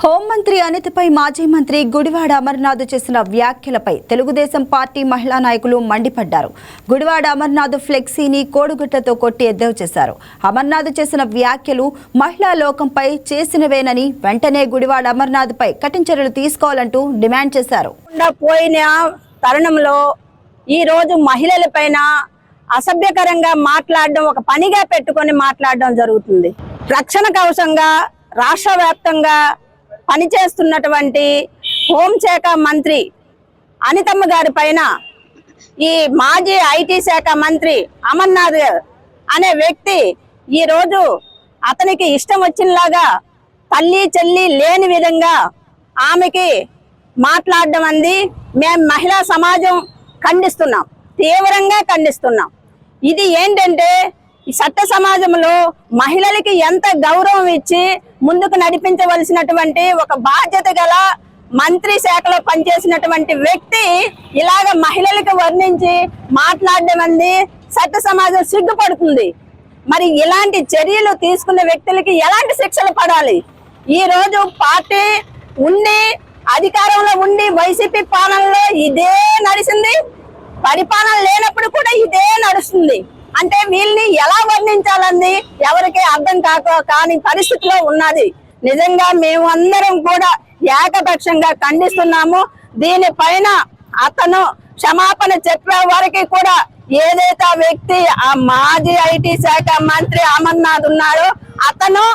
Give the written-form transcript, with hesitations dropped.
హోంమంత్రి అనితపై మాజీ మంత్రి గుడివాడ అమర్నాథ్ చేసిన వ్యాఖ్యలపై తెలుగుదేశం పార్టీ మహిళా నాయకులు మండిపడ్డారు. గుడివాడ అమర్నాథ్ ఫ్లెక్సీని కోడిగుడ్లతో కొట్టి ఎద్దేవా చేశారు. అమర్నాథ్ చేసిన వ్యాఖ్యలు మహిళా లోకంపై చేసినవేనని వెంటనే గుడివాడ అమర్నాథ్పై కఠిన చర్యలు తీసుకోవాలంటూ డిమాండ్ చేశారు. పోయిన తరుణంలో ఈ రోజు మహిళలపైన అసభ్యకరంగా మాట్లాడడం ఒక పనిగా పెట్టుకొని మాట్లాడడం జరుగుతుంది. రక్షణ కవచంగా రాష్ట్ర వ్యాప్తంగా పనిచేస్తున్నటువంటి హోంశాఖ మంత్రి అనితమ్మ గారి పైన ఈ మాజీ ఐటీ శాఖ మంత్రి అమర్నాథ్ అనే వ్యక్తి ఈ రోజు అతనికి ఇష్టం వచ్చినలాగా తల్లి చెల్లి లేని విధంగా ఆమెకి మాట్లాడడం అంది మేము మహిళా సమాజం ఖండిస్తున్నాం, తీవ్రంగా ఖండిస్తున్నాం. ఇది ఏంటంటే ఈ చట్ట సమాజంలో మహిళలకి ఎంత గౌరవం ఇచ్చి ముందుకు నడిపించవలసినటువంటి ఒక బాధ్యత గల మంత్రి శాఖలో పనిచేసినటువంటి వ్యక్తి ఇలాగ మహిళలకు వర్ణించి మాట్లాడడం అంది చట్ట సమాజం సిగ్గుపడుతుంది. మరి ఇలాంటి చర్యలు తీసుకునే వ్యక్తులకి ఎలాంటి శిక్షలు పడాలి? ఈ రోజు పార్టీ ఉండి అధికారంలో ఉండి వైసీపీ పాలనలో ఇదే నడిచింది, పరిపాలన లేనప్పుడు కూడా ఇదే నడుస్తుంది. అంటే వీళ్ళని ఎలా వర్ణించాలని ఎవరికి అర్థం కాని పరిస్థితిలో ఉన్నది. నిజంగా మేము అందరం కూడా ఏకపక్షంగా ఖండిస్తున్నాము. దీనిపైన అతను క్షమాపణ చెప్పే వరకు కూడా ఏదైతే ఆ వ్యక్తి ఆ మాజీ ఐటీ శాఖ మంత్రి అమర్నాథ్ ఉన్నాడో అతను